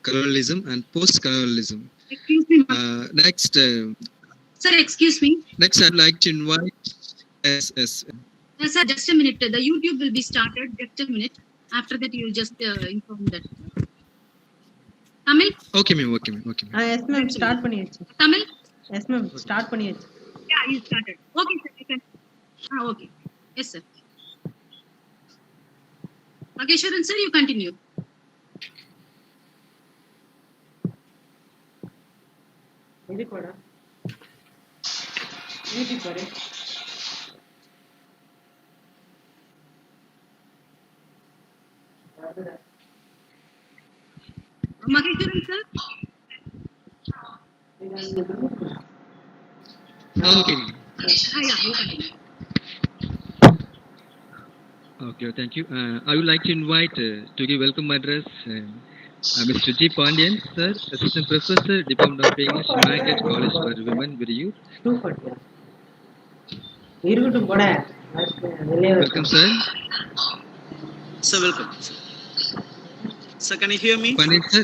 Colonialism and post-colonialism. Excuse me, Next, sir, excuse me. next, I'd like to invite. Yes. Sir, just a minute. The YouTube will be started. Just a minute. After that, you just inform that. Tamil? Okay, ma'am. Yes, ma'am. Start பண்ணியாச்சு. Tamil? Yes, ma'am. Start பண்ணியாச்சு. Yeah, you started. Okay, sir. You can. Okay. Yes, sir. Mageshwaran, sir, you continue. இது கூட. இது கூட. Mageshwaran, sir? Okay. Yeah, you continue. Okay, thank you. I would like to invite to give welcome address Mr. G. Pandian, sir, Assistant Professor, Department of English, Margaret College for Women, Viriyur. Welcome, sir. Sir, welcome. Sir, can you hear me? Pandian, sir.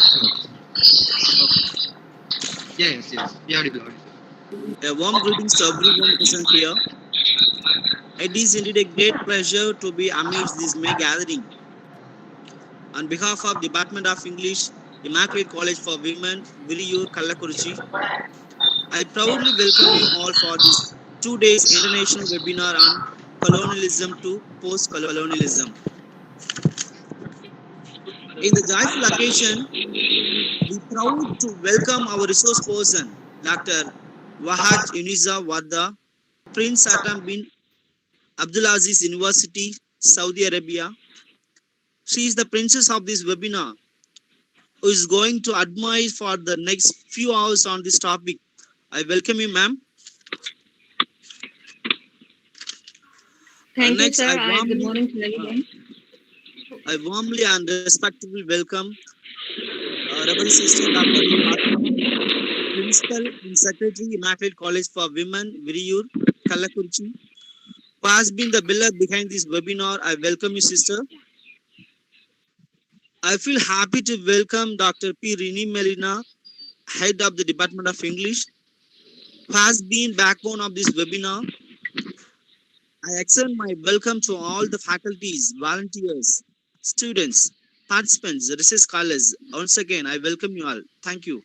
Okay. Yes. Yeah, audible. A warm greetings to everyone present here. It is indeed a great pleasure to be amidst this May gathering. On behalf of Department of English, Immaculate College for Women, Viriyur, Kallakurichi, I proudly welcome you all for this 2 days international webinar on colonialism to post-colonialism. In the joyful occasion, we are proud to welcome our resource person, Dr. Wahaj Uniza Wadda, Prince Atam bin Abdulaziz University, Saudi Arabia. She is the princess of this webinar, who is going to advise for the next few hours on this topic. I welcome you, ma'am. Thank Next, you, sir. Good morning to everyone. I warmly and respectfully welcome Reverend Sister Dr. Fatima, Principal and Secretary, Immaculate College for Women, Viriyur, Kallakurichi, who has been the pillar behind this webinar. I welcome you, sister. I feel happy to welcome Dr. P. Rini Melina, Head of the Department of English, who has been backbone of this webinar. I extend my welcome to all the faculties, volunteers, students, participants, research scholars. Once again, I welcome you all. Thank you.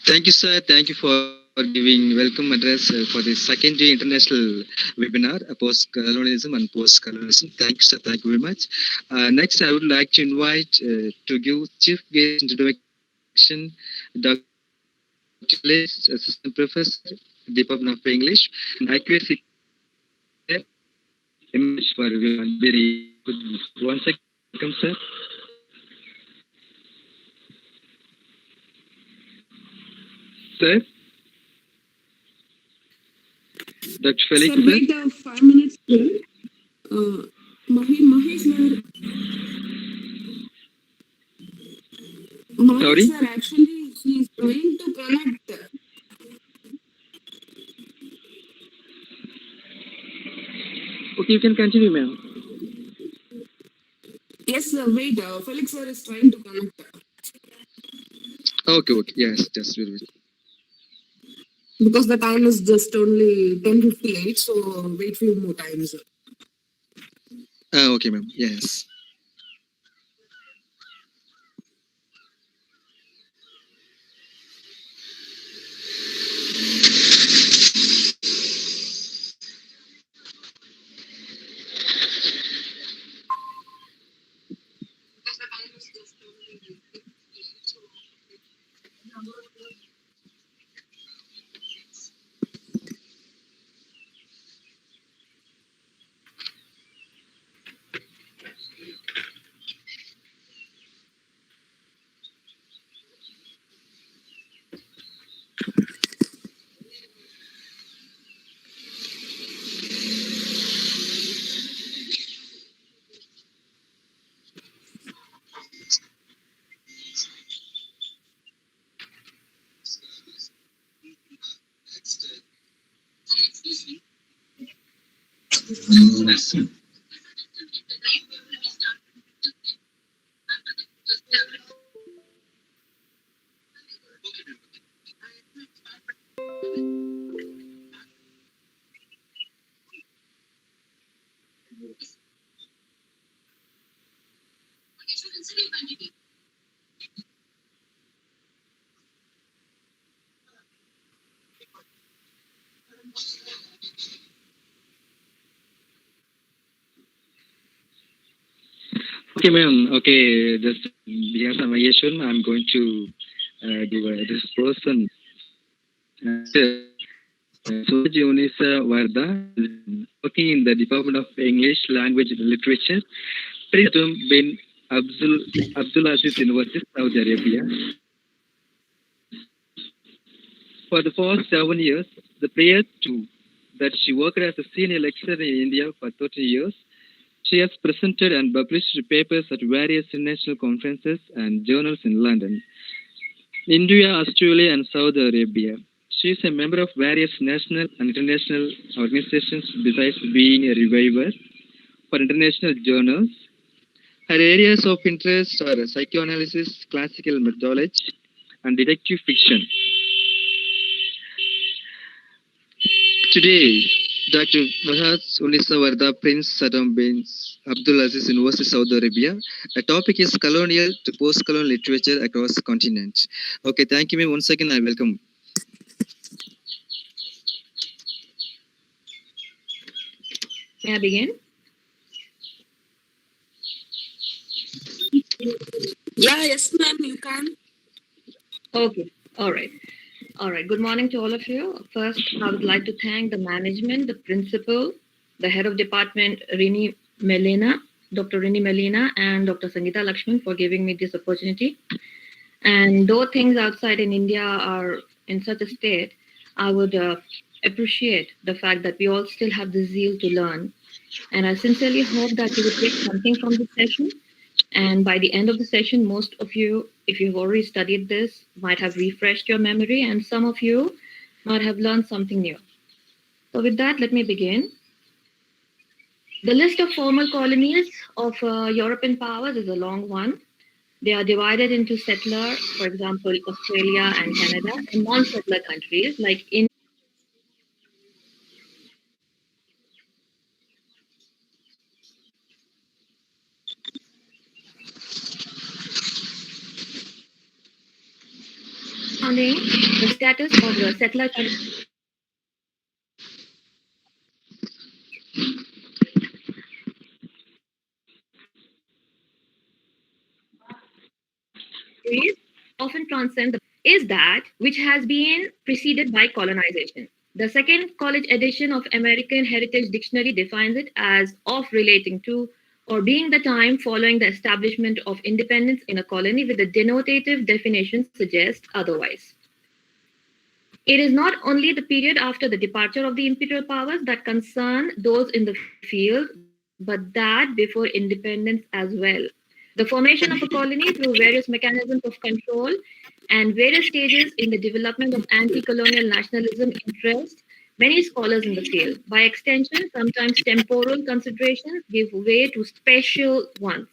Thank you, sir. Thank you for giving welcome address for the second international webinar, post-colonialism and post-colonialism. Thank you, sir. Thank you very much. Next, I would like to invite to give chief guest introduction, Dr. Assistant Professor, Department of English, and accuracy English for everyone. Very good. One second, welcome, sir. Sir? Dr. Felix, sir, wait 5 minutes, sir. Mahesh, sir. Sorry? Sir, actually, he is trying to connect. Okay, you can continue, ma'am. Yes, sir, wait. Felix, sir, is trying to connect. Okay. Yes, just wait. Because the time is just only 10:58, so wait few more times. Okay, ma'am. Yes. Okay, ma'am. Okay, just because I'm Asian, I'm going to give this person. Suji Unisa Varda, working in the Department of English Language and Literature, Prince bin Abdulaziz University, Saudi Arabia. For the past 7 years, the prior to that she worked as a senior lecturer in India for 30 years. She has presented and published papers at various international conferences and journals in London, India, Australia, and Saudi Arabia. She is a member of various national and international organizations besides being a reviewer for international journals. Her areas of interest are psychoanalysis, classical methodology, and detective fiction. Today, Dr. Wahad Unisa Varda, Prince Saddam bin Abdulaziz University, Saudi Arabia. The topic is colonial to post-colonial literature across the continent. Okay, thank you, ma'am. Once again, I welcome. May I begin? Yeah, yes, ma'am, you can. Okay. All right. All right. Good morning to all of you. First, I would like to thank the management, the principal, the head of department, Rini Melina, Dr. Rini Melina, and Dr. Sangeeta Lakshman for giving me this opportunity. And though things outside in India are in such a state, I would appreciate the fact that we all still have the zeal to learn. And I sincerely hope that you will take something from this session. And by the end of the session, most of you, if you've already studied this, might have refreshed your memory, and some of you might have learned something new. So with that, let me begin. The list of former colonies of European powers is a long one. They are divided into settler, for example, Australia and Canada, and non-settler countries like India. The status of the settler countries often transcend is that which has been preceded by colonization. The second college edition of American Heritage Dictionary defines it as of relating to or being the time following the establishment of independence in a colony, with the denotative definition suggests otherwise. It is not only the period after the departure of the imperial powers that concern those in the field, but that before independence as well. The formation of a colony through various mechanisms of control and various stages in the development of anti-colonial nationalism interest many scholars in the field. By extension, sometimes temporal considerations give way to spatial ones.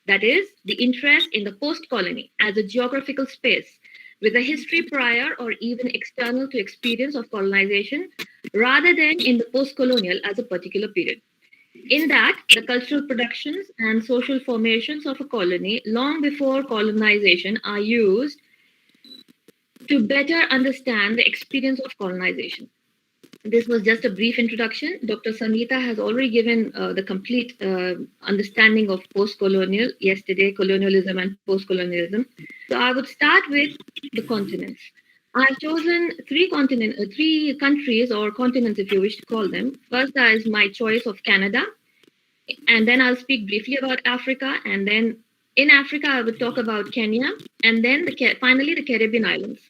That is, the interest in the post-colony as a geographical space with a history prior or even external to experience of colonization, rather than in the post-colonial as a particular period. In that, the cultural productions and social formations of a colony long before colonization are used to better understand the experience of colonization. This was just a brief introduction. Dr. Sangeeta has already given the complete understanding of post-colonial yesterday, colonialism and post-colonialism. So I would start with the continents. I've chosen three countries or continents, if you wish to call them. First, there is my choice of Canada, and then I'll speak briefly about Africa, and then in Africa, I will talk about Kenya, and then finally the Caribbean islands.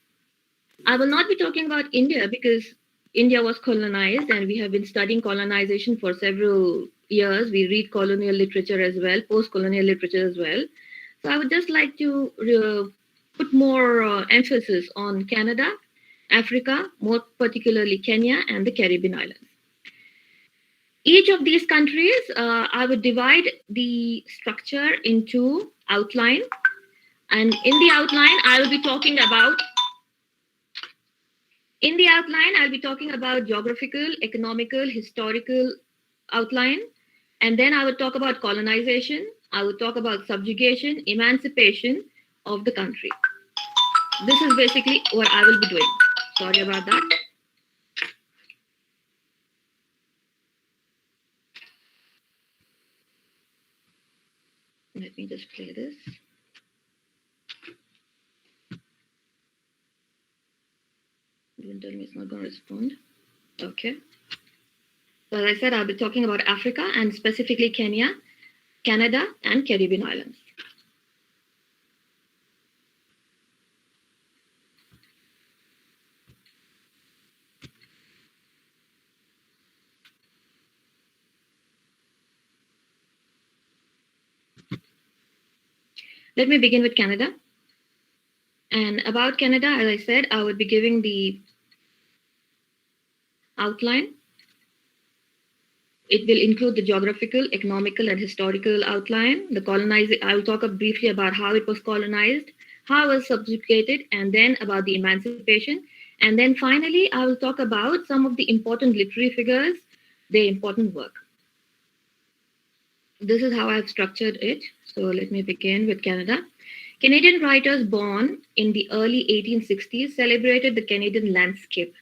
I will not be talking about India because India was colonized, and we have been studying colonization for several years. We read colonial literature as well, post-colonial literature as well. So I would just like to put more emphasis on Canada, Africa, more particularly Kenya, and the Caribbean islands. Each of these countries, I would divide the structure into outline. And in the outline, I'll be talking about geographical, economical, historical outline. And then I would talk about colonization. I would talk about subjugation, emancipation of the country. This is basically what I will be doing. Sorry about that. Let me just play this. Don't tell me it's not going to respond. Okay. So as I said, I'll be talking about Africa and specifically Kenya, Canada, and Caribbean islands. Let me begin with Canada. And about Canada, as I said, I would be giving the outline. It will include the geographical, economical, and historical outline. The colonizing, I will talk briefly about how it was colonized, how it was subjugated, and then about the emancipation. And then finally, I will talk about some of the important literary figures, their important work. This is how I've structured it. So let me begin with Canada. Canadian writers born in the early 1860s celebrated the Canadian landscape,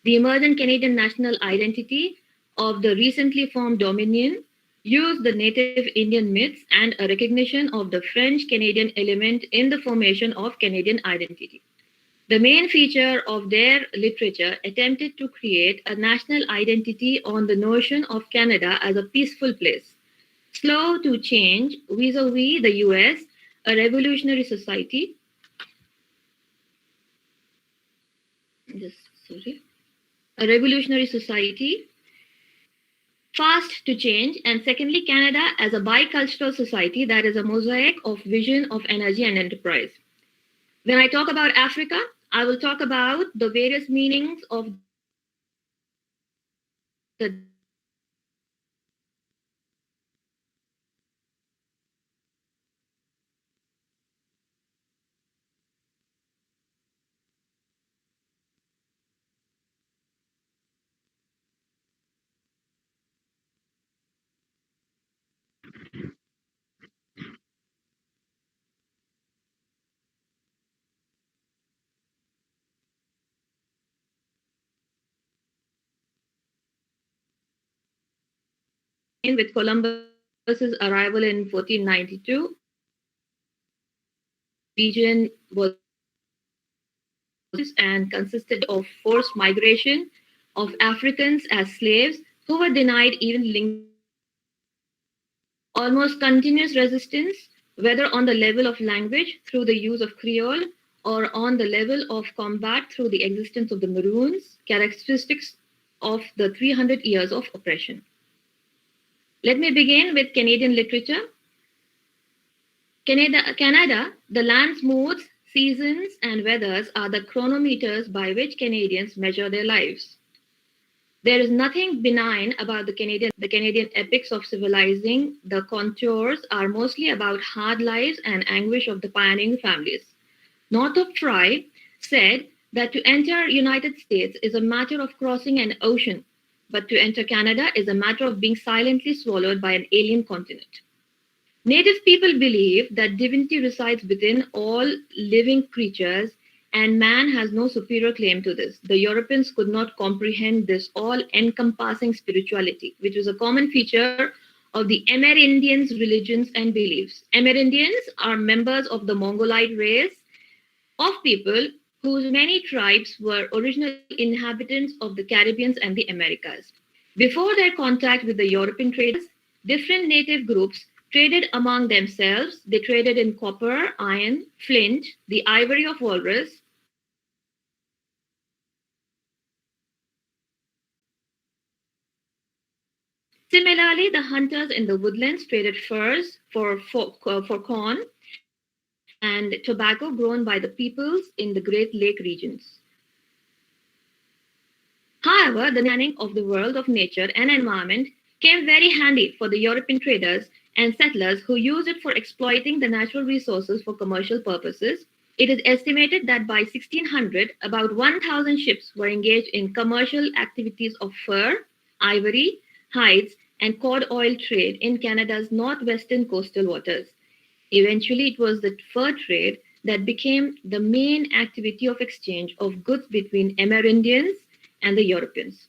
the emergent Canadian national identity of the recently formed Dominion, used the native Indian myths and a recognition of the French-Canadian element in the formation of Canadian identity. The main feature of their literature attempted to create a national identity on the notion of Canada as a peaceful place, slow to change vis-a-vis the US, a revolutionary society. A revolutionary society, fast to change, and secondly, Canada as a bicultural society that is a mosaic of vision, of energy, and enterprise. When I talk about Africa, I will talk about the various meanings of the with Columbus's arrival in 1492, region was and consisted of forced migration of Africans as slaves who were denied even almost continuous resistance, whether on the level of language through the use of Creole or on the level of combat through the existence of the Maroons, characteristics of the 300 years of oppression. Let me begin with Canadian literature. Canada, the land's moods, seasons, and weathers are the chronometers by which Canadians measure their lives. There is nothing benign about the Canadian epics of civilizing. The contours are mostly about hard lives and anguish of the pioneering families. Northrop Frye said that to enter United States is a matter of crossing an ocean, but to enter Canada is a matter of being silently swallowed by an alien continent. Native people believe that divinity resides within all living creatures, and man has no superior claim to this. The Europeans could not comprehend this all-encompassing spirituality, which was a common feature of the Amerindians' religions and beliefs. Amerindians are members of the Mongolide race of people whose many tribes were original inhabitants of the Caribbean and the Americas. Before their contact with the European traders, different native groups traded among themselves. They traded in copper, iron, flint, the ivory of walrus. Similarly, the hunters in the woodlands traded furs for corn and tobacco grown by the peoples in the Great Lake regions. However, the understanding of the world of nature and environment came very handy for the European traders and settlers who used it for exploiting the natural resources for commercial purposes. It is estimated that by 1600, about 1,000 ships were engaged in commercial activities of fur, ivory, hides, and cod oil trade in Canada's northwestern coastal waters. Eventually, it was the fur trade that became the main activity of exchange of goods between Amerindians and the Europeans.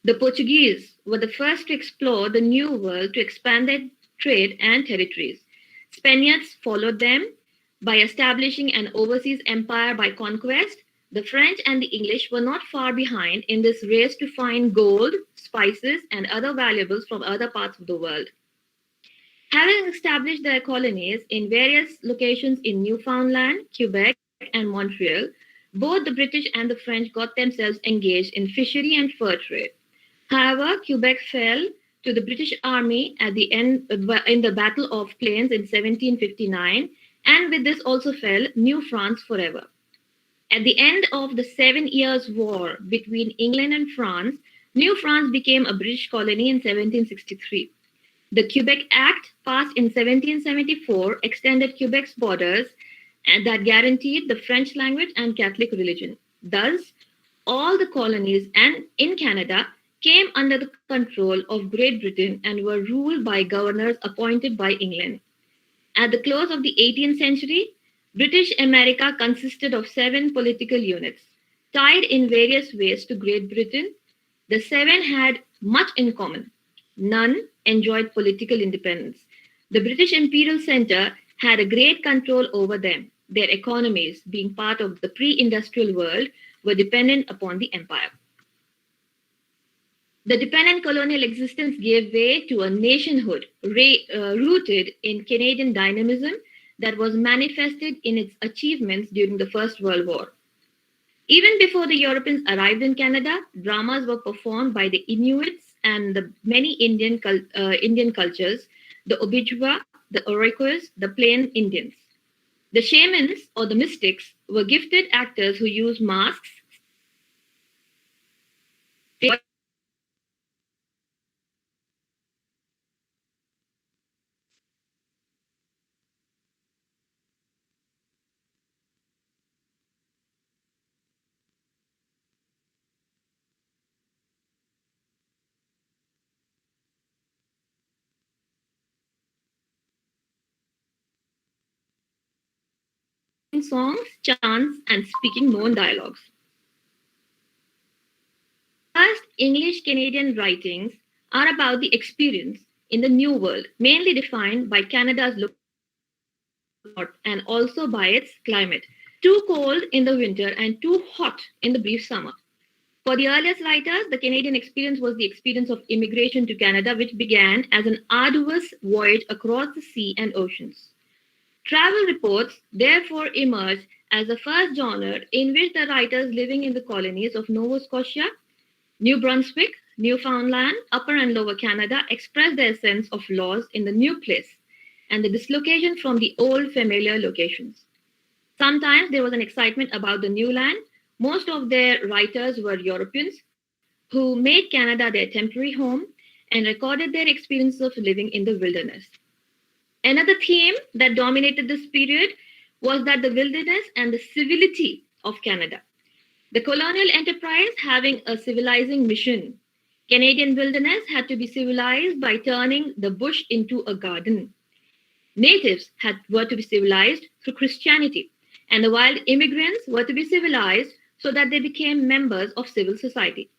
The Portuguese were the first to explore the New World to expand their trade and territories. Spaniards followed them by establishing an overseas empire by conquest. The French and the English were not far behind in this race to find gold, spices, and other valuables from other parts of the world. Having established their colonies in various locations in Newfoundland, Quebec, and Montreal, both the British and the French got themselves engaged in fishery and fur trade. However, Quebec fell to the British Army at the end in the Battle of Plains in 1759, and with this also fell New France forever. At the end of the 7 Years' War between England and France, New France became a British colony in 1763. The Quebec Act, passed in 1774, extended Quebec's borders and that guaranteed the French language and Catholic religion. Thus, all the colonies and in Canada came under the control of Great Britain and were ruled by governors appointed by England. At the close of the 18th century, British America consisted of 7 political units, tied in various ways to Great Britain. The 7 had much in common. None enjoyed political independence. The British Imperial Centre had a great control over them. Their economies, being part of the pre-industrial world, were dependent upon the empire. The dependent colonial existence gave way to a nationhood rooted in Canadian dynamism that was manifested in its achievements during the First World War. Even before the Europeans arrived in Canada, dramas were performed by the Inuits and the many Indian cultures, the Ojibwa, the Iroquois, the Plain Indians. The shamans or the mystics were gifted actors who used masks. Songs, chants, and speaking known dialogues. First, English-Canadian writings are about the experience in the New World, mainly defined by Canada's look and also by its climate. Too cold in the winter and too hot in the brief summer. For the earliest writers, the Canadian experience was the experience of immigration to Canada, which began as an arduous voyage across the sea and oceans. Travel reports therefore emerged as the first genre in which the writers living in the colonies of Nova Scotia, New Brunswick, Newfoundland, Upper and Lower Canada expressed their sense of loss in the new place and the dislocation from the old familiar locations. Sometimes there was an excitement about the new land. Most of their writers were Europeans who made Canada their temporary home and recorded their experiences of living in the wilderness. Another theme that dominated this period was that the wilderness and the civility of Canada. The colonial enterprise having a civilizing mission. Canadian wilderness had to be civilized by turning the bush into a garden. Natives were to be civilized through Christianity, and the wild immigrants were to be civilized so that they became members of civil society.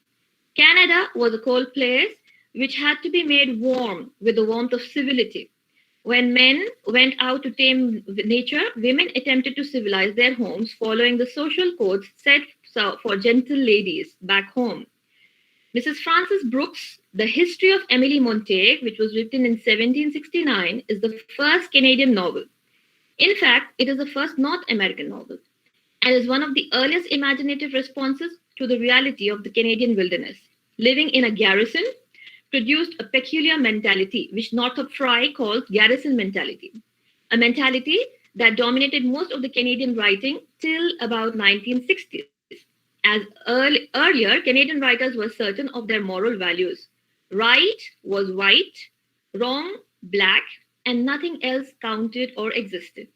Canada was a cold place which had to be made warm with the warmth of civility. When men went out to tame nature, women attempted to civilize their homes following the social codes set for gentle ladies back home. Mrs. Frances Brooks' The History of Emily Montague, which was written in 1769, is the first Canadian novel. In fact, it is the first North American novel and is one of the earliest imaginative responses to the reality of the Canadian wilderness. Living in a garrison produced a peculiar mentality, which Northrop Frye called Garrison Mentality, a mentality that dominated most of the Canadian writing till about 1960s. As earlier, Canadian writers were certain of their moral values. Right was white, wrong, black, and nothing else counted or existed.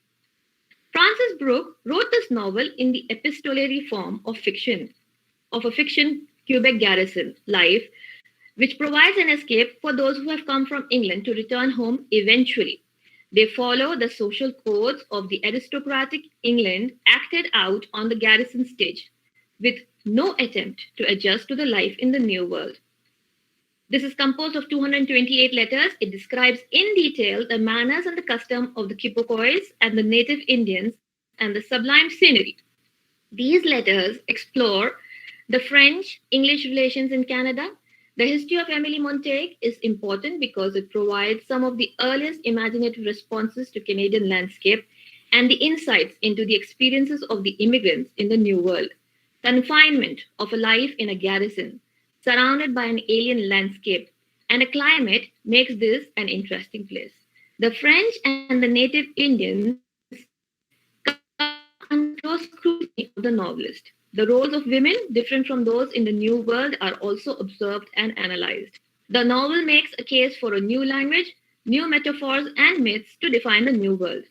Francis Brooke wrote this novel in the epistolary form of a fiction Quebec Garrison life, which provides an escape for those who have come from England to return home eventually. They follow the social codes of the aristocratic England acted out on the garrison stage, with no attempt to adjust to the life in the new world. This is composed of 228 letters. It describes in detail the manners and the custom of the Kipokois and the native Indians and the sublime scenery. These letters explore the French-English relations in Canada. The history of Emily Montague is important because it provides some of the earliest imaginative responses to Canadian landscape and the insights into the experiences of the immigrants in the New World. Confinement of a life in a garrison, surrounded by an alien landscape and a climate, makes this an interesting place. The French and the native Indians come under close scrutiny of the novelist. The roles of women, different from those in the New World, are also observed and analyzed. The novel makes a case for a new language, new metaphors, and myths to define the New World.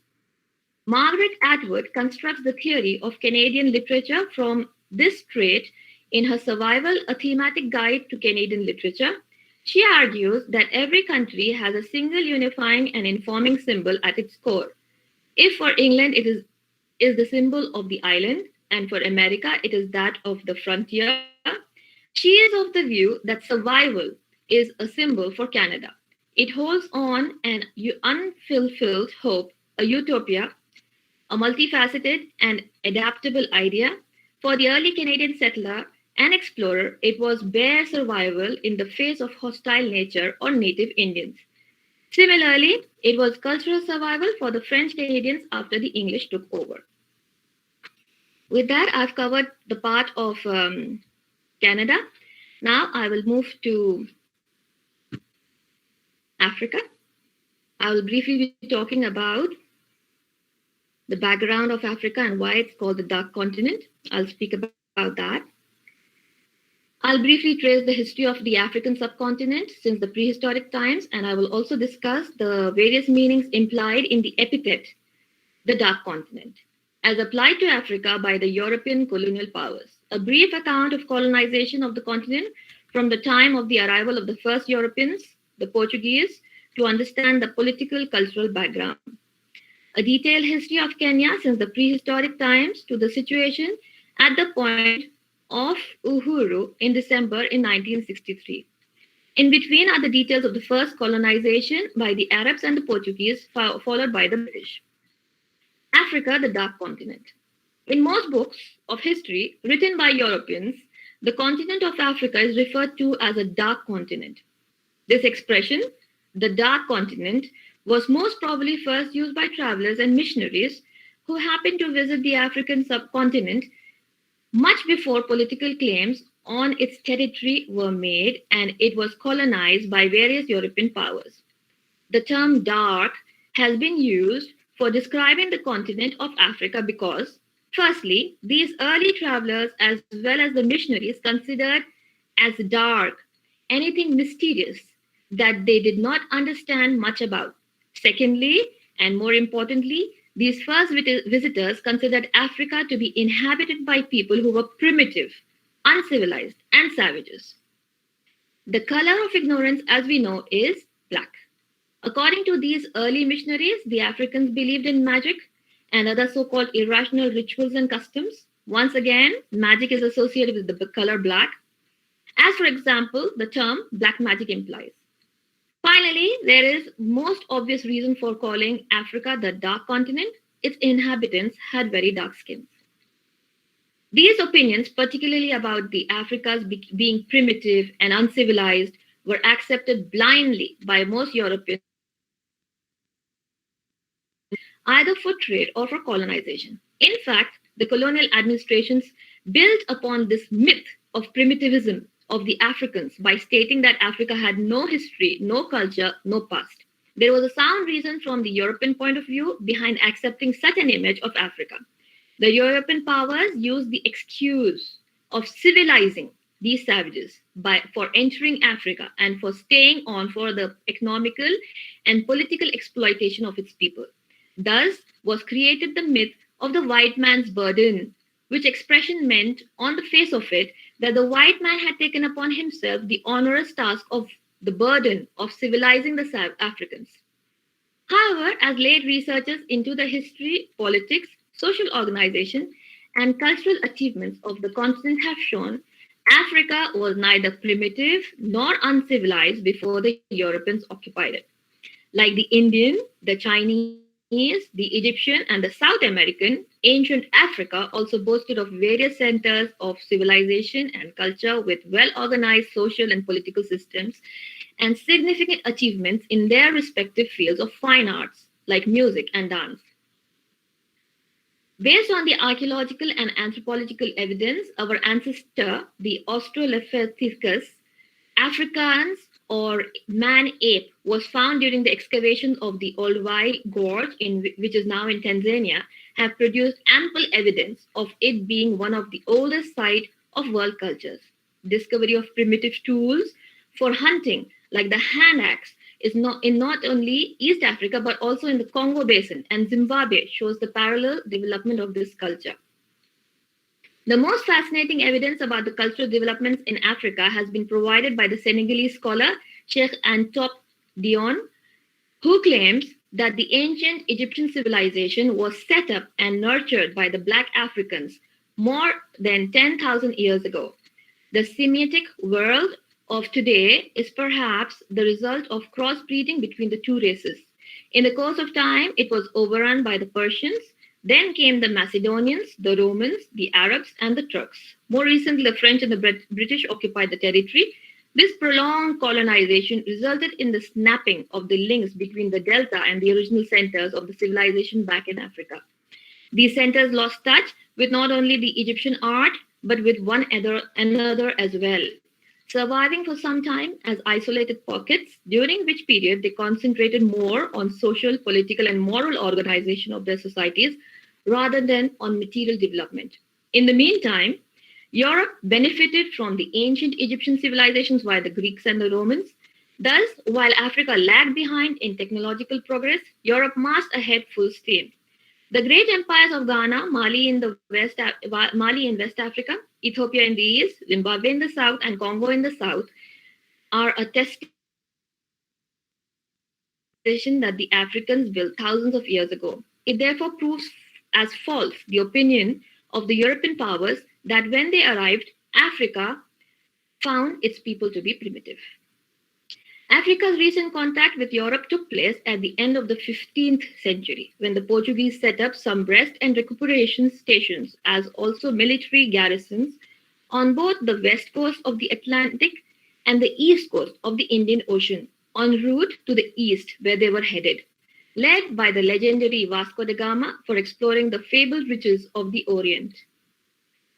Margaret Atwood constructs the theory of Canadian literature from this trait in her Survival, a thematic guide to Canadian literature. She argues that every country has a single unifying and informing symbol at its core. If for England it is the symbol of the island, and for America it is that of the frontier, she is of the view that survival is a symbol for Canada. It holds on an unfulfilled hope, a utopia, a multifaceted and adaptable idea. For the early Canadian settler and explorer, it was bare survival in the face of hostile nature or native Indians. Similarly, it was cultural survival for the French Canadians after the English took over. With that, I've covered the part of Canada. Now I will move to Africa. I will briefly be talking about the background of Africa and why it's called the Dark Continent. I'll speak about that. I'll briefly trace the history of the African subcontinent since the prehistoric times, and I will also discuss the various meanings implied in the epithet, the Dark Continent, as applied to Africa by the European colonial powers. A brief account of colonization of the continent from the time of the arrival of the first Europeans, the Portuguese, to understand the political cultural background. A detailed history of Kenya since the prehistoric times to the situation at the point of Uhuru in December in 1963. In between are the details of the first colonization by the Arabs and the Portuguese, followed by the British. Africa, the Dark Continent. In most books of history written by Europeans, the continent of Africa is referred to as a dark continent. This expression, the Dark Continent, was most probably first used by travelers and missionaries who happened to visit the African subcontinent much before political claims on its territory were made and it was colonized by various European powers. The term dark has been used for describing the continent of Africa because, firstly, these early travelers as well as the missionaries considered as dark anything mysterious that they did not understand much about. Secondly, and more importantly, these first visitors considered Africa to be inhabited by people who were primitive, uncivilized, and savages. The color of ignorance, as we know, is black. According to these early missionaries, the Africans believed in magic and other so-called irrational rituals and customs. Once again, magic is associated with the color black, as for example, the term black magic implies. Finally, there is most obvious reason for calling Africa the Dark Continent. Its inhabitants had very dark skins. These opinions, particularly about the Africas being primitive and uncivilized, were accepted blindly by most Europeans, either for trade or for colonization. In fact, the colonial administrations built upon this myth of primitivism of the Africans by stating that Africa had no history, no culture, no past. There was a sound reason from the European point of view behind accepting such an image of Africa. The European powers used the excuse of civilizing these savages for entering Africa and for staying on for the economical and political exploitation of its people. Thus was created the myth of the white man's burden, which expression meant on the face of it that the white man had taken upon himself the onerous task of the burden of civilizing the South Africans. However, as late researchers into the history, politics, social organization, and cultural achievements of the continent have shown, Africa was neither primitive nor uncivilized before the Europeans occupied it. Like the Indian, the Chinese, the Egyptian, and the South American, ancient Africa also boasted of various centers of civilization and culture with well-organized social and political systems and significant achievements in their respective fields of fine arts, like music and dance. Based on the archaeological and anthropological evidence, our ancestor, the Australopithecus africans or man-ape, was found during the excavation of the Olduvai Gorge, which is now in Tanzania, have produced ample evidence of it being one of the oldest sites of world cultures. Discovery of primitive tools for hunting, like the hand axe, is not only East Africa but also in the Congo Basin and Zimbabwe, shows the parallel development of this culture. The most fascinating evidence about the cultural developments in Africa has been provided by the Senegalese scholar Cheikh Anta Diop, who claims that the ancient Egyptian civilization was set up and nurtured by the Black Africans more than 10,000 years ago. The Semitic world of today is perhaps the result of crossbreeding between the two races. In the course of time, it was overrun by the Persians. Then came the Macedonians, the Romans, the Arabs, and the Turks. More recently, the French and the British occupied the territory. This prolonged colonization resulted in the snapping of the links between the Delta and the original centers of the civilization back in Africa. These centers lost touch with not only the Egyptian art, but with one another as well, surviving for some time as isolated pockets, during which period they concentrated more on social, political, and moral organization of their societies rather than on material development. In the meantime, Europe benefited from the ancient Egyptian civilizations via the Greeks and the Romans. Thus, while Africa lagged behind in technological progress, Europe marched ahead full steam. The great empires of Ghana, Mali in West Africa, Ethiopia in the east, Zimbabwe in the south, and Congo in the south are a testimony that the Africans built thousands of years ago. It therefore proves as false the opinion of the European powers that when they arrived, Africa found its people to be primitive. Africa's recent contact with Europe took place at the end of the 15th century, when the Portuguese set up some rest and recuperation stations as also military garrisons on both the west coast of the Atlantic and the east coast of the Indian Ocean, en route to the east where they were headed, led by the legendary Vasco da Gama for exploring the fabled riches of the Orient.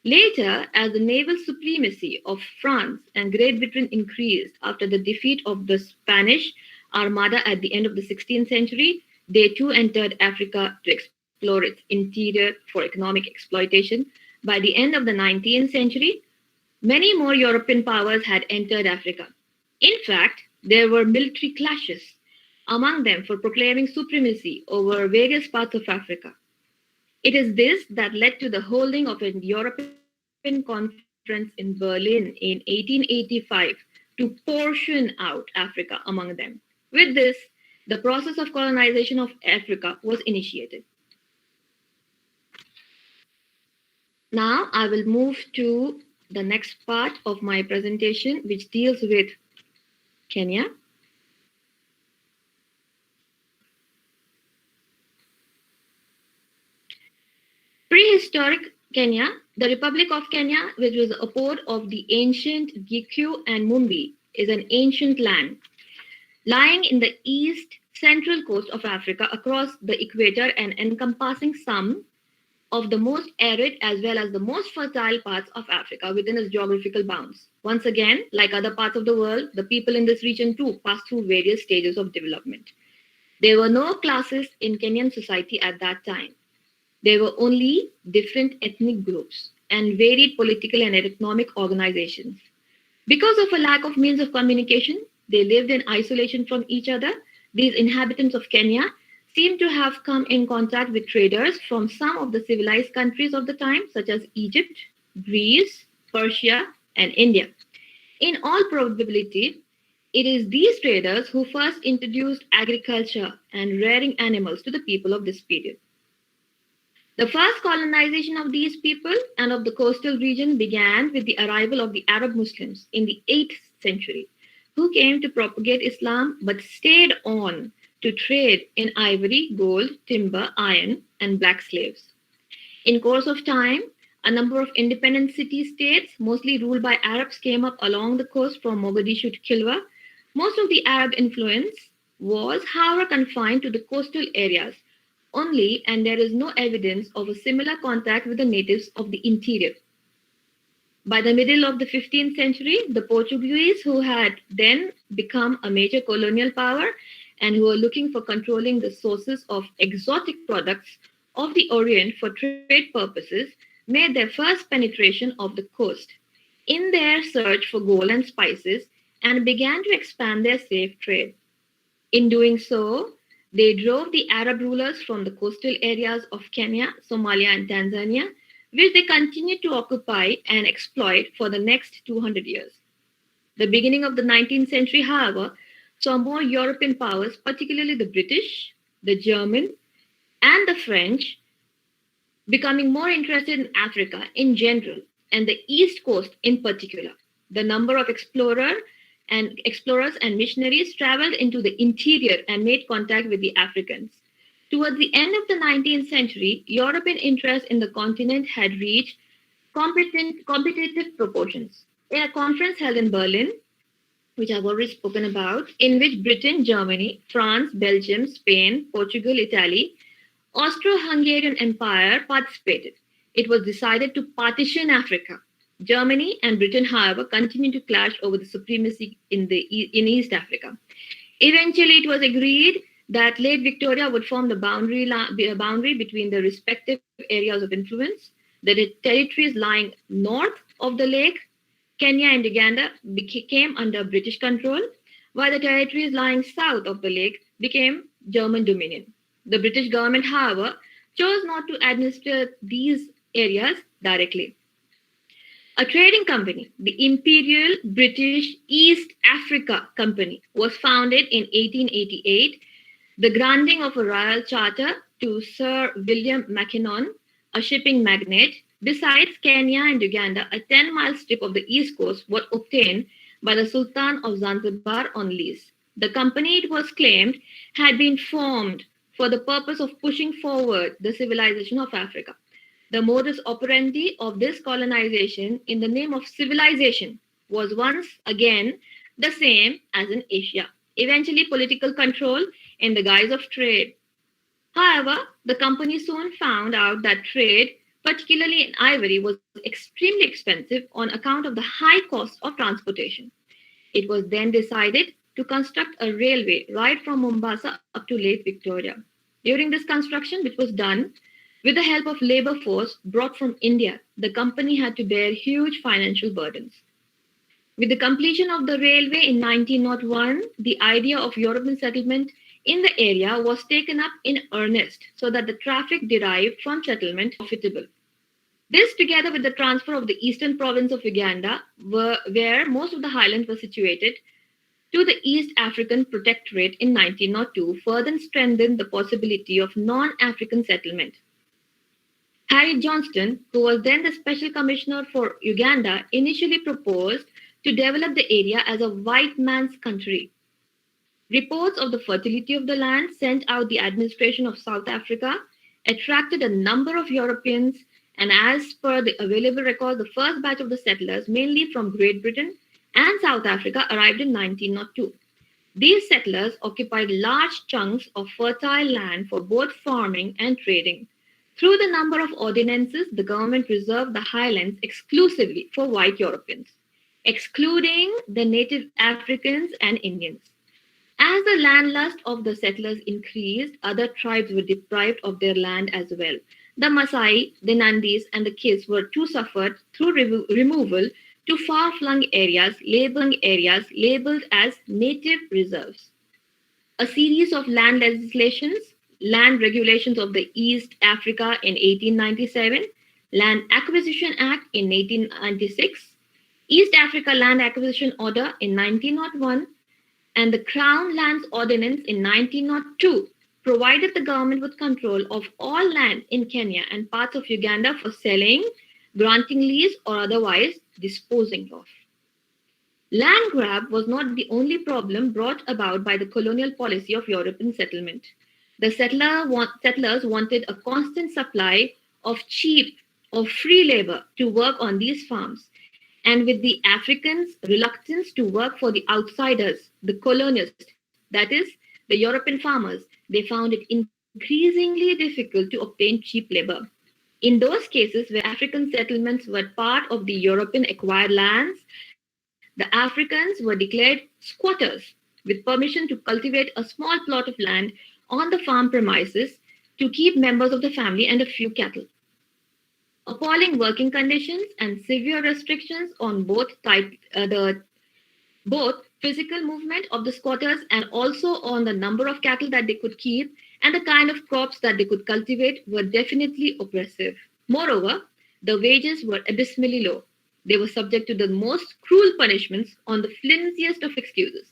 Later, as the naval supremacy of France and Great Britain increased after the defeat of the Spanish Armada at the end of the 16th century, they too entered Africa to explore its interior for economic exploitation. By the end of the 19th century, many more European powers had entered Africa. In fact, there were military clashes among them for proclaiming supremacy over various parts of Africa. It is this that led to the holding of a European conference in Berlin in 1885 to portion out Africa among them. With this, the process of colonization of Africa was initiated. Now I will move to the next part of my presentation, which deals with Kenya. Prehistoric Kenya, the Republic of Kenya, which was a port of the ancient Giku and Mumbi, is an ancient land lying in the east central coast of Africa across the equator and encompassing some of the most arid as well as the most fertile parts of Africa within its geographical bounds. Once again, like other parts of the world, the people in this region too passed through various stages of development. There were no classes in Kenyan society at that time. There were only different ethnic groups. and varied political and economic organizations. Because of a lack of means of communication, they lived in isolation from each other. These inhabitants of Kenya seem to have come in contact with traders from some of the civilized countries of the time, such as Egypt, Greece, Persia, and India. In all probability, it is these traders who first introduced agriculture and rearing animals to the people of this period. The first colonization of these people and of the coastal region began with the arrival of the Arab Muslims in the 8th century, who came to propagate Islam but stayed on to trade in ivory, gold, timber, iron, and black slaves. In course of time, a number of independent city-states, mostly ruled by Arabs, came up along the coast from Mogadishu to Kilwa. Most of the Arab influence was, however, confined to the coastal areas only, and there is no evidence of a similar contact with the natives of the interior. By the middle of the 15th century, the Portuguese, who had then become a major colonial power and who were looking for controlling the sources of exotic products of the Orient for trade purposes, made their first penetration of the coast in their search for gold and spices and began to expand their slave trade. In doing so, they drove the Arab rulers from the coastal areas of Kenya, Somalia, and Tanzania, which they continued to occupy and exploit for the next 200 years. The beginning of the 19th century, however, saw more European powers, particularly the British, the German, and the French, becoming more interested in Africa in general and the East Coast in particular. The number of explorers and missionaries traveled into the interior and made contact with the Africans. Towards the end of the 19th century, European interest in the continent had reached competitive proportions. In a conference held in Berlin, which I've already spoken about, in which Britain, Germany, France, Belgium, Spain, Portugal, Italy, Austro-Hungarian Empire participated. It was decided to partition Africa. Germany and Britain, however, continued to clash over the supremacy in East Africa. Eventually, it was agreed that Lake Victoria would form the boundary between the respective areas of influence. The territories lying north of the lake, Kenya and Uganda, became under British control, while the territories lying south of the lake became German dominion. The British government, however, chose not to administer these areas directly. A trading company, the Imperial British East Africa Company, was founded in 1888. The granting of a royal charter to Sir William Mackinnon, a shipping magnate, besides Kenya and Uganda, a 10-mile strip of the east coast was obtained by the Sultan of Zanzibar on lease. The company, it was claimed, had been formed for the purpose of pushing forward the civilization of Africa. The modus operandi of this colonization in the name of civilization was once again the same as in Asia. Eventually, political control in the guise of trade. However, the company soon found out that trade, particularly in ivory, was extremely expensive on account of the high cost of transportation. It was then decided to construct a railway right from Mombasa up to Lake Victoria. During this construction, which was done with the help of labor force brought from India, the company had to bear huge financial burdens. With the completion of the railway in 1901, the idea of European settlement in the area was taken up in earnest so that the traffic derived from settlement was profitable. This, together with the transfer of the eastern province of Uganda, where most of the highlands were situated, to the East African Protectorate in 1902, further strengthened the possibility of non-African settlement. Harry Johnston, who was then the Special Commissioner for Uganda, initially proposed to develop the area as a white man's country. Reports of the fertility of the land sent out the administration of South Africa attracted a number of Europeans, and as per the available records, the first batch of the settlers, mainly from Great Britain and South Africa, arrived in 1902. These settlers occupied large chunks of fertile land for both farming and trading. Through the number of ordinances, the government reserved the highlands exclusively for white Europeans, excluding the native Africans and Indians. As the landlust of the settlers increased, other tribes were deprived of their land as well. The Maasai, the Nandis, and the Kis were to suffer through removal to far-flung areas labeled as native reserves. A series of land legislations, Land Regulations of the East Africa in 1897, Land Acquisition Act in 1896, East Africa Land Acquisition Order in 1901, and the Crown Lands Ordinance in 1902 provided the government with control of all land in Kenya and parts of Uganda for selling, granting lease, or otherwise disposing of. Land grab was not the only problem brought about by the colonial policy of European settlement. The settlers wanted a constant supply of cheap or free labor to work on these farms. And with the Africans' reluctance to work for the outsiders, the colonists, that is, the European farmers, they found it increasingly difficult to obtain cheap labor. In those cases where African settlements were part of the European acquired lands, the Africans were declared squatters with permission to cultivate a small plot of land on the farm premises to keep members of the family and a few cattle. Appalling working conditions and severe restrictions on both physical movement of the squatters and also on the number of cattle that they could keep and the kind of crops that they could cultivate were definitely oppressive. Moreover, the wages were abysmally low. They were subject to the most cruel punishments on the flimsiest of excuses.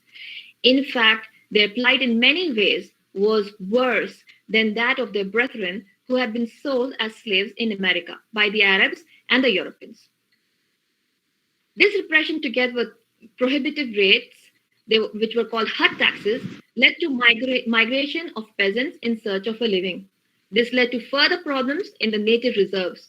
In fact, their plight in many ways was worse than that of their brethren who had been sold as slaves in America by the Arabs and the Europeans. This repression, together with prohibitive rates, which were called hut taxes, led to migration of peasants in search of a living. This led to further problems in the native reserves,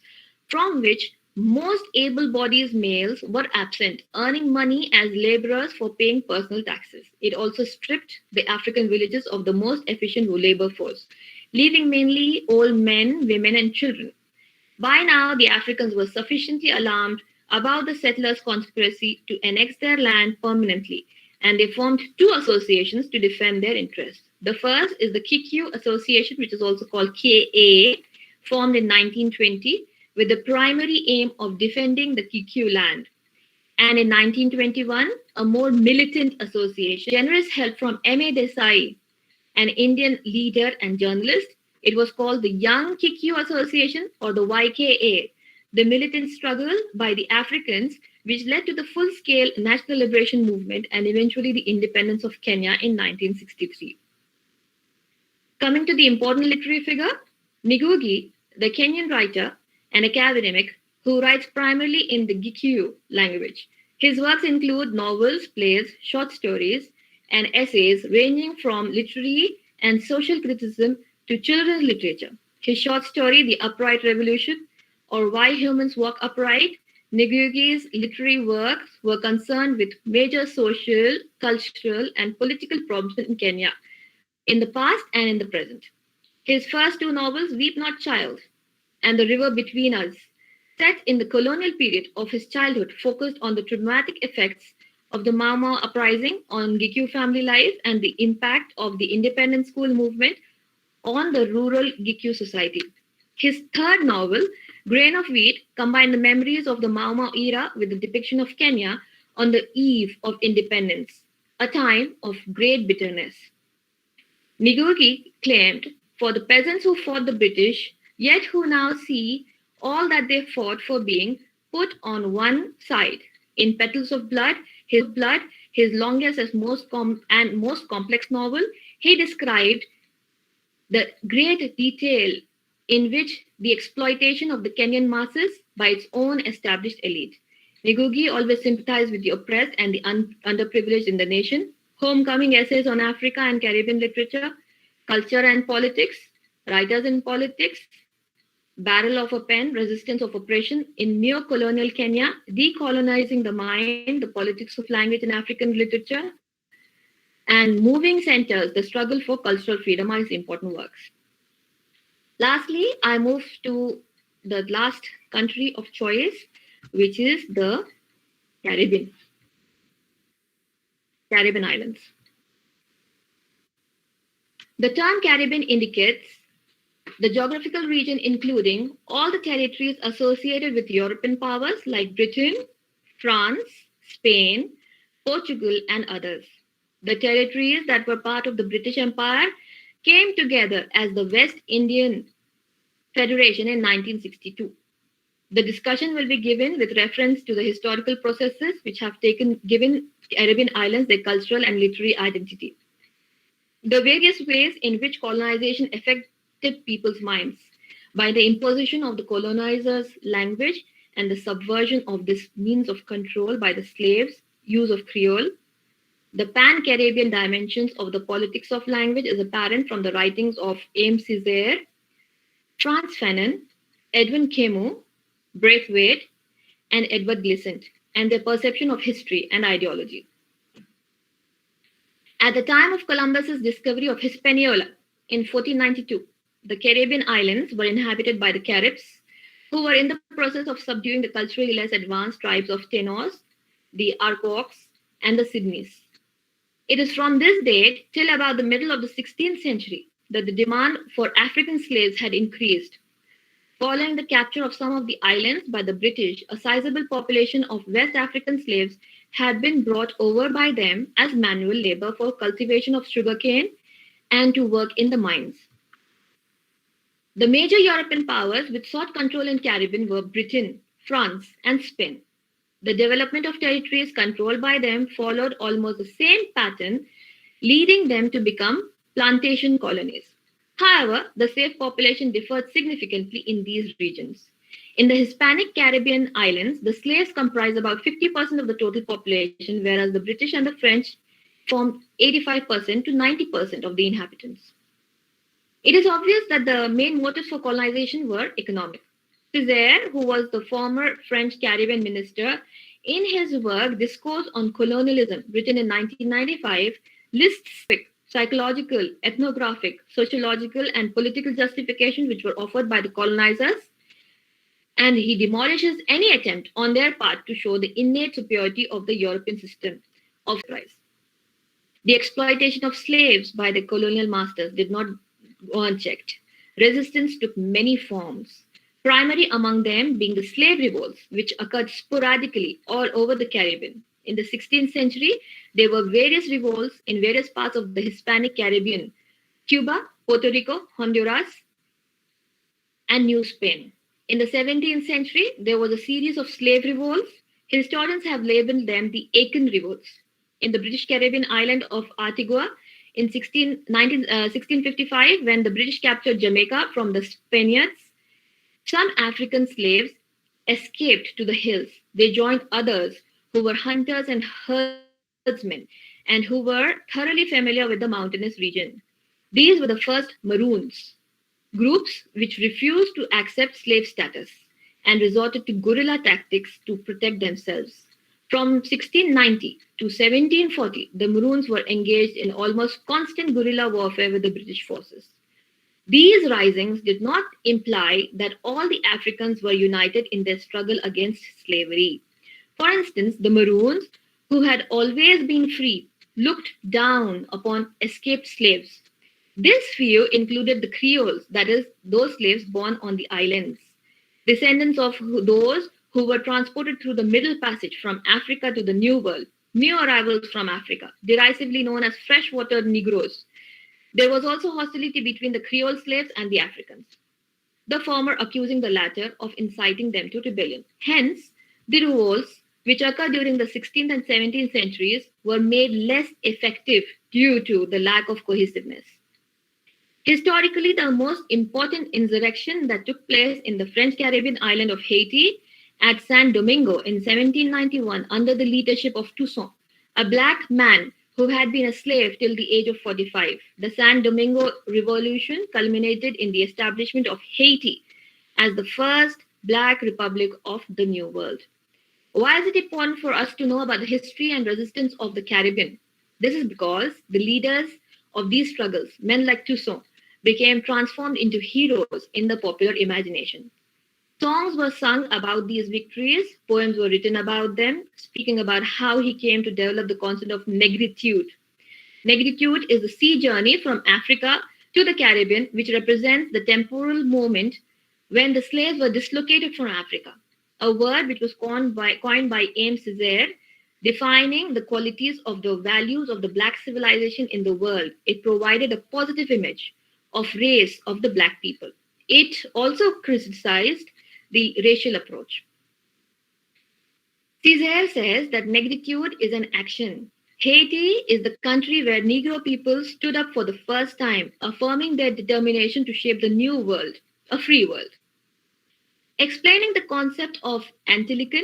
from which most able-bodied males were absent, earning money as laborers for paying personal taxes. It also stripped the African villages of the most efficient labor force, leaving mainly old men, women, and children. By now, the Africans were sufficiently alarmed about the settlers' conspiracy to annex their land permanently, and they formed two associations to defend their interests. The first is the Kiki Association, which is also called KA, formed in 1920, with the primary aim of defending the Kiki land. And in 1921, a more militant association, generous help from M.A. Desai, an Indian leader and journalist. It was called the Young Kiki Association, or the YKA, the militant struggle by the Africans, which led to the full-scale national liberation movement and eventually the independence of Kenya in 1963. Coming to the important literary figure, Nigorgi, the Kenyan writer and academic who writes primarily in the Gikuyu language. His works include novels, plays, short stories, and essays ranging from literary and social criticism to children's literature. His short story, The Upright Revolution, or Why Humans Walk Upright, Nigorgi's literary works were concerned with major social, cultural, and political problems in Kenya in the past and in the present. His first two novels, Weep Not Child and The River Between Us, set in the colonial period of his childhood, focused on the traumatic effects of the Mau Mau uprising on Gikuyu family life and the impact of the independent school movement on the rural Gikuyu society. His third novel, Grain of Wheat, combined the memories of the Mau Mau era with the depiction of Kenya on the eve of independence, a time of great bitterness. Nigorgi claimed for the peasants who fought the British, yet who now see all that they fought for being put on one side. In Petals of Blood, his longest and most complex novel, he described the great detail in which the exploitation of the Kenyan masses by its own established elite. Nigorgi always sympathized with the oppressed and the underprivileged in the nation. Homecoming essays on Africa and Caribbean literature, culture and politics, writers in politics, Barrel of a Pen, Resistance of Oppression in Neo-Colonial Kenya, Decolonizing the Mind, the Politics of Language in African Literature, and Moving Centers, The Struggle for Cultural Freedom are his important works. Lastly, I move to the last country of choice, which is the Caribbean Islands. The term Caribbean indicates The geographical region including all the territories associated with European powers like Britain, France, Spain, Portugal, and others. The territories that were part of the British Empire came together as the West Indian Federation in 1962. The discussion will be given with reference to the historical processes which have given Caribbean islands their cultural and literary identity. The various ways in which colonization affected people's minds by the imposition of the colonizers' language and the subversion of this means of control by the slaves' use of Creole. The pan-Caribbean dimensions of the politics of language is apparent from the writings of Aimé Césaire, Frantz Fanon, Edwin Camus, Braithwaite, and Edward Glissant, and their perception of history and ideology. At the time of Columbus's discovery of Hispaniola in 1492, the Caribbean islands were inhabited by the Caribs, who were in the process of subduing the culturally less advanced tribes of Taínos, the Arcox, and the Sydneys. It is from this date till about the middle of the 16th century that the demand for African slaves had increased. Following the capture of some of the islands by the British, a sizable population of West African slaves had been brought over by them as manual labor for cultivation of sugarcane and to work in the mines. The major European powers which sought control in Caribbean were Britain, France, and Spain. The development of territories controlled by them followed almost the same pattern, leading them to become plantation colonies. However, the slave population differed significantly in these regions. In the Hispanic Caribbean islands, the slaves comprised about 50% of the total population, whereas the British and the French formed 85% to 90% of the inhabitants. It is obvious that the main motives for colonization were economic. Césaire, who was the former French Caribbean minister, in his work Discourse on Colonialism, written in 1995, lists psychological, ethnographic, sociological, and political justifications which were offered by the colonizers, and he demolishes any attempt on their part to show the innate superiority of the European system of enterprise. The exploitation of slaves by the colonial masters did not go unchecked. Resistance took many forms, primary among them being the slave revolts, which occurred sporadically all over the Caribbean. In the 16th century, there were various revolts in various parts of the Hispanic Caribbean, Cuba, Puerto Rico, Honduras, and New Spain. In the 17th century, there was a series of slave revolts. Historians have labeled them the Aiken revolts. In the British Caribbean island of Antigua, in 1655, when the British captured Jamaica from the Spaniards, some African slaves escaped to the hills. They joined others who were hunters and herdsmen and who were thoroughly familiar with the mountainous region. These were the first Maroons, groups which refused to accept slave status and resorted to guerrilla tactics to protect themselves. From 1690 to 1740, the Maroons were engaged in almost constant guerrilla warfare with the British forces. These risings did not imply that all the Africans were united in their struggle against slavery. For instance, the Maroons, who had always been free, looked down upon escaped slaves. This view included the Creoles, that is, those slaves born on the islands, descendants of those who were transported through the Middle Passage from Africa to the New World, new arrivals from Africa, derisively known as freshwater Negroes. There was also hostility between the Creole slaves and the Africans, the former accusing the latter of inciting them to rebellion. Hence, the revolts, which occurred during the 16th and 17th centuries, were made less effective due to the lack of cohesiveness. Historically, the most important insurrection that took place in the French Caribbean island of Haiti at San Domingo in 1791 under the leadership of Toussaint, a black man who had been a slave till the age of 45. The San Domingo Revolution culminated in the establishment of Haiti as the first Black Republic of the New World. Why is it important for us to know about the history and resistance of the Caribbean? This is because the leaders of these struggles, men like Toussaint, became transformed into heroes in the popular imagination. Songs were sung about these victories, poems were written about them, speaking about how he came to develop the concept of negritude. Negritude is the sea journey from Africa to the Caribbean, which represents the temporal moment when the slaves were dislocated from Africa, a word which was coined by M. Césaire, defining the qualities of the values of the Black civilization in the world. It provided a positive image of race of the Black people. It also criticized the racial approach. Césaire says that negritude is an action. Haiti is the country where Negro people stood up for the first time, affirming their determination to shape the new world, a free world. Explaining the concept of Antillican,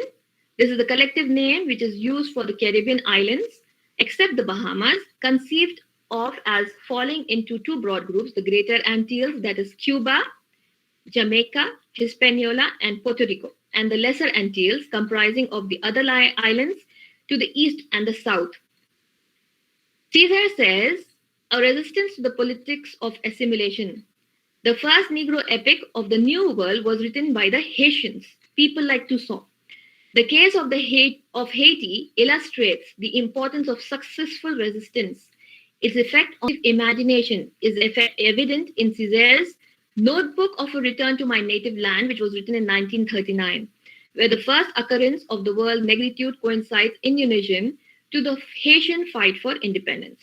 this is the collective name which is used for the Caribbean islands, except the Bahamas, conceived of as falling into two broad groups, the Greater Antilles, that is Cuba, Jamaica, Hispaniola, and Puerto Rico, and the Lesser Antilles, comprising of the other islands to the east and the south. Césaire says, a resistance to the politics of assimilation. The first Negro epic of the New World was written by the Haitians, people like Toussaint. The case of Haiti illustrates the importance of successful resistance. Its effect on imagination is evident in Césaire's Notebook of a Return to My Native Land, which was written in 1939, where the first occurrence of the word negritude coincides in unison to the Haitian fight for independence.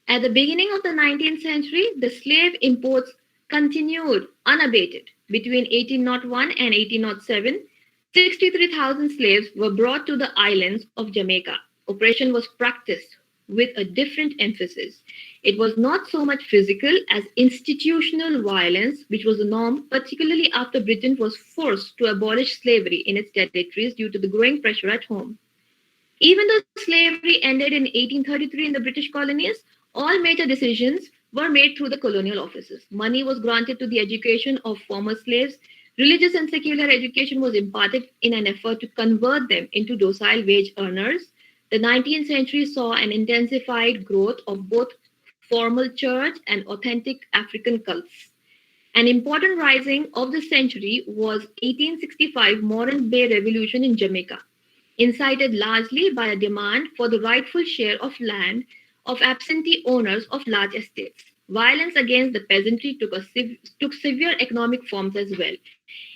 At the beginning of the 19th century, the slave imports continued unabated. Between 1801 and 1807, 63,000 slaves were brought to the islands of Jamaica. Oppression was practiced with a different emphasis. It was not so much physical as institutional violence, which was the norm, particularly after Britain was forced to abolish slavery in its territories due to the growing pressure at home. Even though slavery ended in 1833 in the British colonies, all major decisions were made through the colonial offices. Money was granted to the education of former slaves. Religious and secular education was imparted in an effort to convert them into docile wage earners. The 19th century saw an intensified growth of both formal church and authentic African cults. An important rising of the century was 1865 Moreton Bay Revolution in Jamaica, incited largely by a demand for the rightful share of land of absentee owners of large estates. Violence against the peasantry took severe economic forms as well.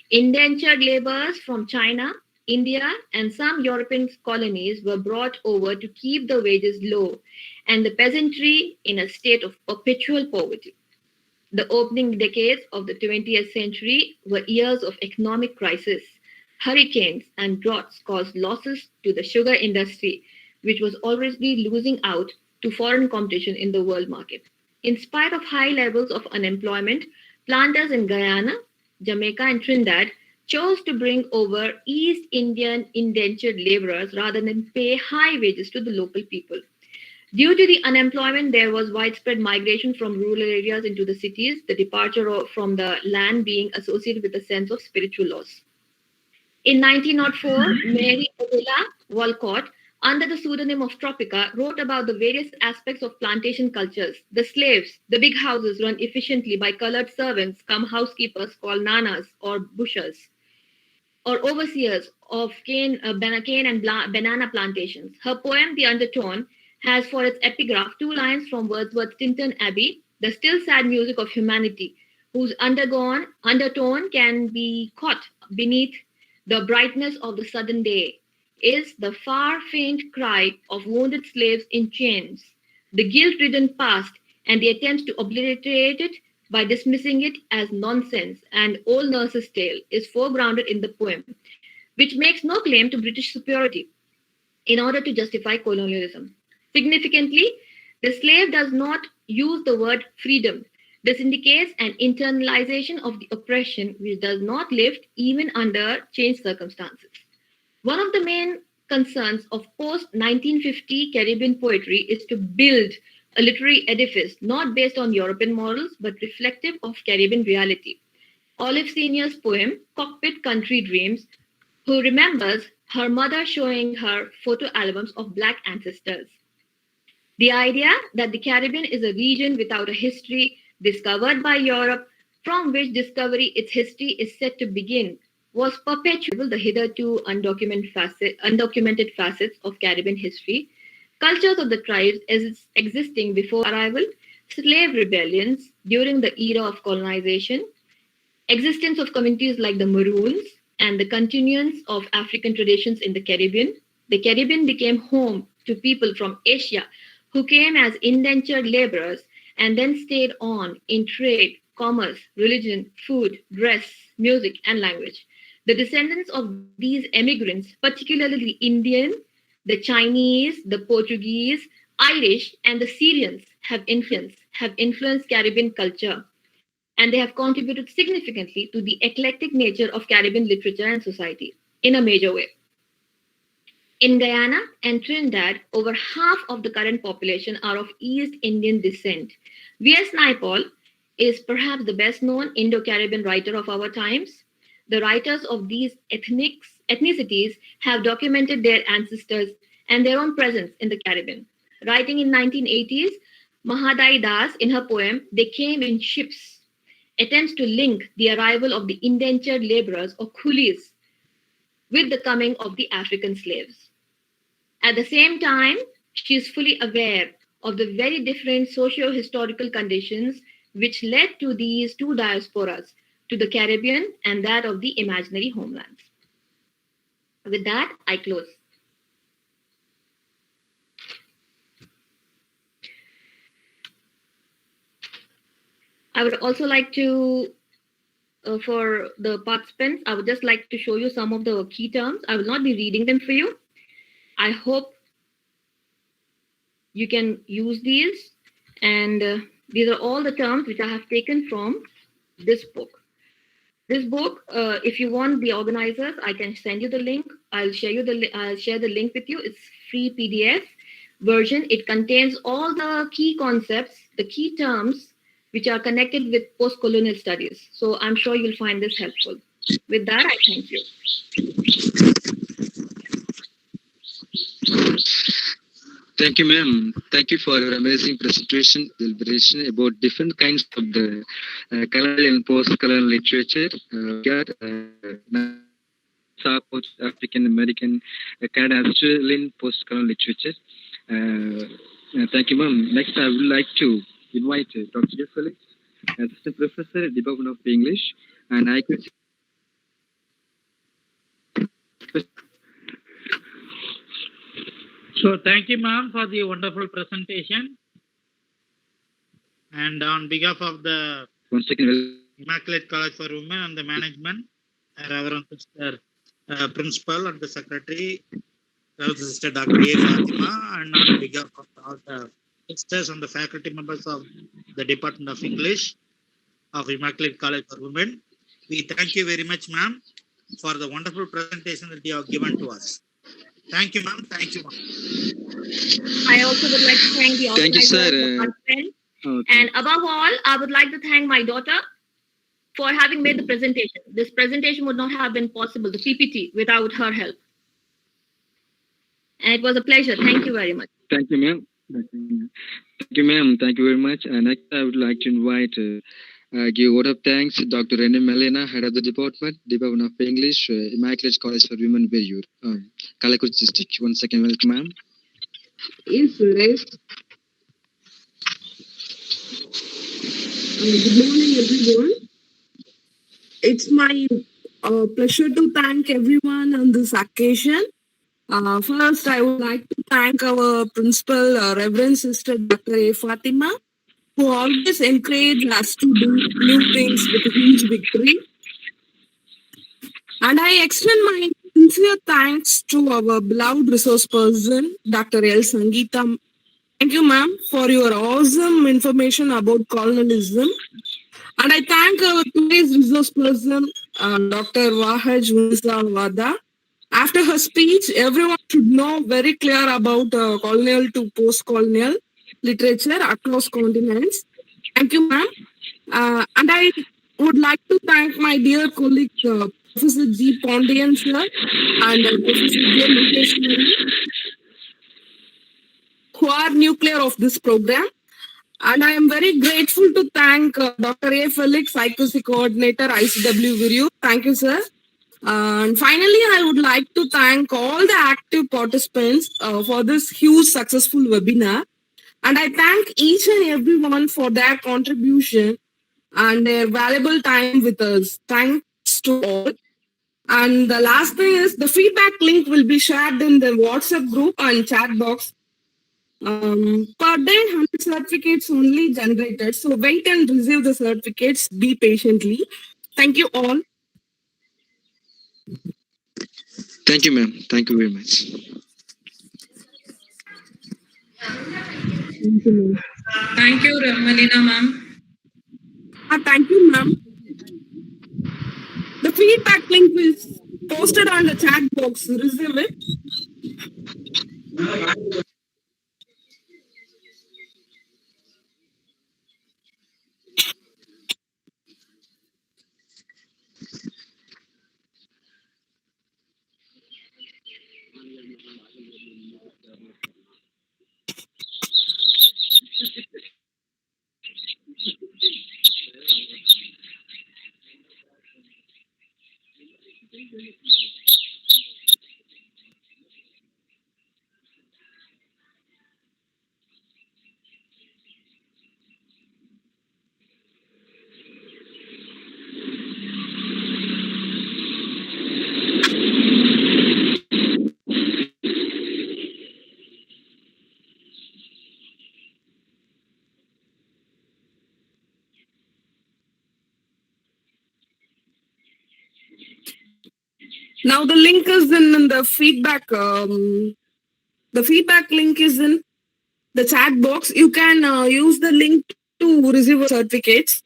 Indentured laborers from China, India, and some European colonies were brought over to keep the wages low and the peasantry in a state of perpetual poverty. The opening decades of the 20th century were years of economic crisis. Hurricanes and droughts caused losses to the sugar industry, which was already losing out to foreign competition in the world market. In spite of high levels of unemployment, planters in Guyana, Jamaica, and Trinidad chose to bring over East Indian indentured laborers rather than pay high wages to the local people. Due to the unemployment, there was widespread migration from rural areas into the cities, the departure from the land being associated with a sense of spiritual loss. In 1904, Mary Adela Walcott, under the pseudonym of Tropica, wrote about the various aspects of plantation cultures. The slaves, the big houses run efficiently by colored servants, come housekeepers called nanas or bushers, or overseers of cane and banana plantations. Her poem, The Undertone, has for its epigraph 2 lines from Wordsworth's Tintern Abbey, the still sad music of humanity, whose undertone can be caught beneath the brightness of the sudden day, is the far faint cry of wounded slaves in chains, the guilt-ridden past, and the attempts to obliterate it by dismissing it as nonsense and old nurse's tale is foregrounded in the poem, which makes no claim to British superiority in order to justify colonialism. Significantly, the slave does not use the word freedom. This indicates an internalization of the oppression which does not lift even under changed circumstances. One of the main concerns of post-1950 Caribbean poetry is to build a literary edifice not based on European models but reflective of Caribbean reality. Olive Senior's poem, Cockpit Country Dreams, who remembers her mother showing her photo albums of Black ancestors. The idea that the Caribbean is a region without a history discovered by Europe, from which discovery its history is set to begin, was perpetual the hitherto undocumented facets of Caribbean history, cultures of the tribes existing before arrival, slave rebellions during the era of colonization, existence of communities like the Maroons, and the continuance of African traditions in the Caribbean. The Caribbean became home to people from Asia who came as indentured laborers and then stayed on in trade, commerce, religion, food, dress, music, and language. The descendants of these immigrants, particularly the Indian, the Chinese, the Portuguese, Irish, and the Syrians, have influenced Caribbean culture, and they have contributed significantly to the eclectic nature of Caribbean literature and society in a major way. In Guyana and Trinidad, over half of the current population are of East Indian descent. V.S. Naipaul is perhaps the best known Indo Caribbean writer of our times. The writers of these ethnicities have documented their ancestors and their own presence in the Caribbean. Writing in 1980s, Mahadai Das, in her poem, They Came in Ships, attempts to link the arrival of the indentured laborers or coolies with the coming of the African slaves. At the same time, she is fully aware of the very different socio-historical conditions which led to these two diasporas, to the Caribbean and that of the imaginary homelands. With that, I close. I would also like to, for the participants, I would just like to show you some of the key terms. I will not be reading them for you. I hope you can use these. And these are all the terms which I have taken from this book. This book, if you want the organizers, I can send you the link. I'll share the link with you. It's free PDF version. It contains all the key concepts, the key terms which are connected with post-colonial studies. So I'm sure you'll find this helpful. With that, I thank you. Thank you, ma'am. Thank you for your amazing presentation, deliberation about different kinds of the colonial and post-colonial literature. South African American, Canadian, Australian post-colonial literature. Thank you, ma'am. Next, I would like to invite Dr. Felix, Assistant Professor, Department of English, and I could. So thank you, ma'am, for the wonderful presentation. And on behalf of the Immaculate College for Women and the management, Reverend Sister Principal and the Secretary, Reverend Sister Dr. A. Fatima, and on behalf of all the sisters and the faculty members of the Department of English of Immaculate College for Women, we thank you very much, ma'am, for the wonderful presentation that you have given to us. Thank you, ma'am. Thank you, ma'am. I also would like to thank the organizers, the participants, and above all, I would like to thank my daughter for having made the presentation. This presentation would not have been possible, the PPT, without her help. And it was a pleasure. Thank you very much. Thank you, ma'am. Thank you, ma'am. Thank you very much. And next, I would like to invite, give a word of thanks to Dr. Rene Melena, Head of the Department of English, Immaculate College for Women, Veryur, Kalakuch District. 1 second, welcome, ma'am. Yes, Suresh. Good morning, everyone. It's my pleasure to thank everyone on this occasion. First, I would like to thank our principal, Reverend Sister Dr. A. Fatima, who always encouraged us to do new things with a huge victory. And I extend my sincere thanks to our beloved resource person, Dr. L. Sangeeta. Thank you, ma'am, for your awesome information about colonialism. And I thank our today's resource person, Dr. Wahaj Wada. After her speech, everyone should know very clear about colonial to post-colonial literature across continents. Thank you, ma'am. And I would like to thank my dear colleague, Professor G. Pondian, sir, and Professor J. Mukeshwari, who are nuclear of this program. And I am very grateful to thank Dr. A. Felix, IQC Coordinator, ICW Veryur. Thank you, sir. And finally, I would like to thank all the active participants for this huge successful webinar. And I thank each and everyone for their contribution and their valuable time with us. Thanks to all. And the last thing is the feedback link will be shared in the WhatsApp group and chat box. Per day, 100 certificates only generated. So wait and receive the certificates. Be patiently. Thank you all. Thank you, ma'am. Thank you very much. Thank you, Malina ma'am. Thank you, ma'am. The feedback link is posted on the chat box. Receive it. Now the link is in the feedback. The feedback link is in the chat box. You can use the link to receive certificates.